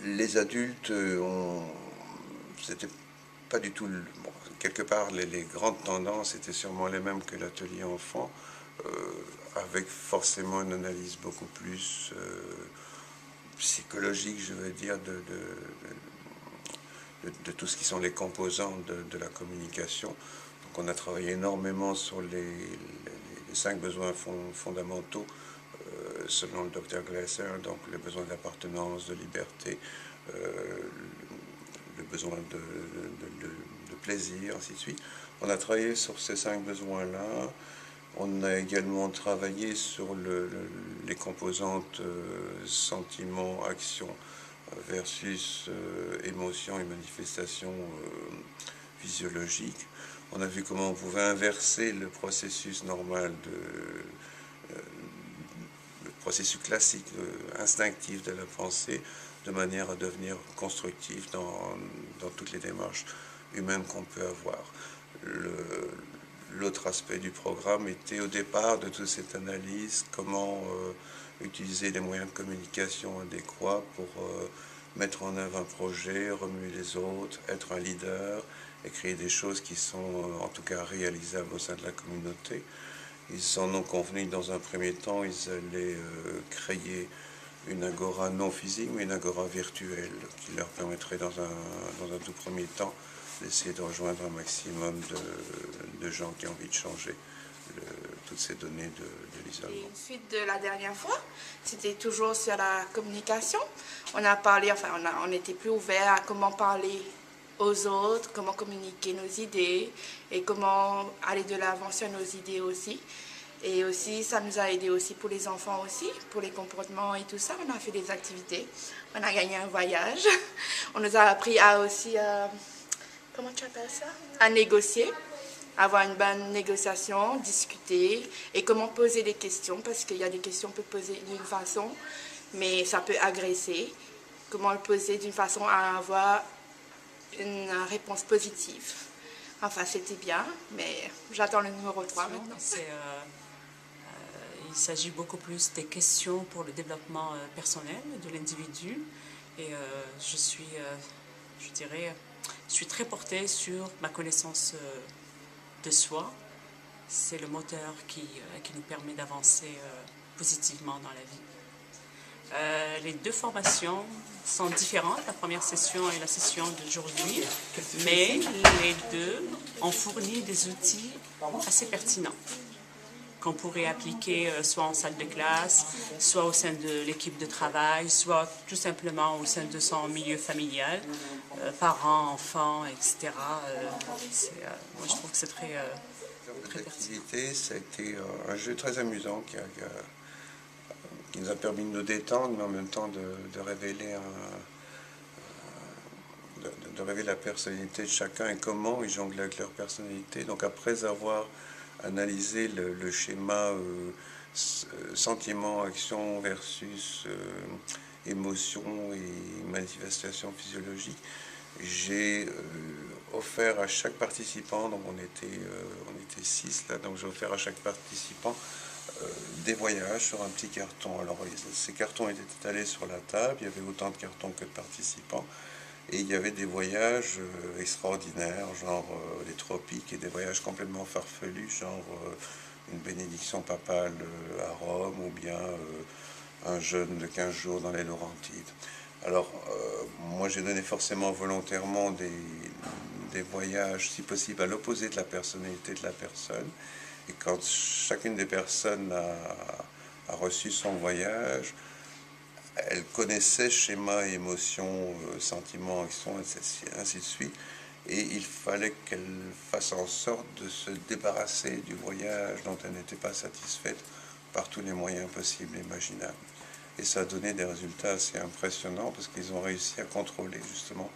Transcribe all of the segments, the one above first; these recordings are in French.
Les adultes, c'était pas du tout... Bon, quelque part, les grandes tendances étaient sûrement les mêmes que l'atelier enfant, avec forcément une analyse beaucoup plus psychologique, je veux dire, de tout ce qui sont les composants de la communication. Donc on a travaillé énormément sur les 5 besoins fondamentaux, selon le docteur Glasser, donc le besoin d'appartenance, de liberté, le besoin de plaisir, ainsi de suite. On a travaillé sur ces 5 besoins-là. On a également travaillé sur les composantes sentiments, action versus émotion et manifestation physiologique. On a vu comment on pouvait inverser le processus normal le processus classique instinctif de la pensée de manière à devenir constructif dans toutes les démarches humaines qu'on peut avoir. L'autre aspect du programme était au départ de toute cette analyse, comment utiliser les moyens de communication adéquats pour mettre en œuvre un projet, remuer les autres, être un leader et créer des choses qui sont en tout cas réalisables au sein de la communauté. Ils en ont convenu dans un premier temps, ils allaient créer une agora non physique, mais une agora virtuelle qui leur permettrait dans un tout premier temps d'essayer de rejoindre un maximum de gens qui ont envie de changer toutes ces données de l'isolement. Suite de la dernière fois, c'était toujours sur la communication. On a parlé, enfin on était plus ouvert à comment parler aux autres, comment communiquer nos idées et comment aller de l'avant sur nos idées aussi. Et aussi, ça nous a aidé aussi pour les enfants aussi, pour les comportements et tout ça. On a fait des activités, on a gagné un voyage. On nous a appris à aussi, comment tu appelles ça? À négocier, avoir une bonne négociation, discuter et comment poser des questions, parce qu'il y a des questions qu'on peut poser d'une façon, mais ça peut agresser. Comment le poser d'une façon à avoir une réponse positive. Enfin, c'était bien, mais j'attends le numéro 3 maintenant. Il s'agit beaucoup plus des questions pour le développement personnel de l'individu. Et je suis très portée sur ma connaissance de soi. C'est le moteur qui nous permet d'avancer positivement dans la vie. Les deux formations sont différentes, la première session et la session d'aujourd'hui, mais les deux ont fourni des outils assez pertinents qu'on pourrait appliquer soit en salle de classe, soit au sein de l'équipe de travail, soit tout simplement au sein de son milieu familial, parents, enfants, etc. Moi, je trouve que c'est très L'activité, ça a été un jeu très amusant qui nous a permis de nous détendre, mais en même temps de révéler la personnalité de chacun et comment ils jonglaient avec leur personnalité. Donc après avoir analysé le schéma sentiment, action versus émotion et manifestation physiologique, j'ai offert à chaque participant, donc on était 6 là, donc j'ai offert à chaque participant des voyages sur un petit carton. Alors ces cartons étaient étalés sur la table, il y avait autant de cartons que de participants, et il y avait des voyages extraordinaires, genre les tropiques, et des voyages complètement farfelus, genre une bénédiction papale à Rome, ou bien un jeûne de 15 jours dans les Laurentides. Alors, moi j'ai donné forcément volontairement des voyages, si possible, à l'opposé de la personnalité de la personne. Et quand chacune des personnes a reçu son voyage, elle connaissait schéma, émotion, sentiment, action, ainsi de suite. Et il fallait qu'elle fasse en sorte de se débarrasser du voyage dont elle n'était pas satisfaite par tous les moyens possibles et imaginables. Et ça a donné des résultats assez impressionnants parce qu'ils ont réussi à contrôler justement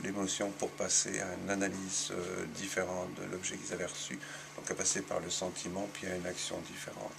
l'émotion pour passer à une analyse différente de l'objet qu'ils avaient reçu, donc à passer par le sentiment puis à une action différente.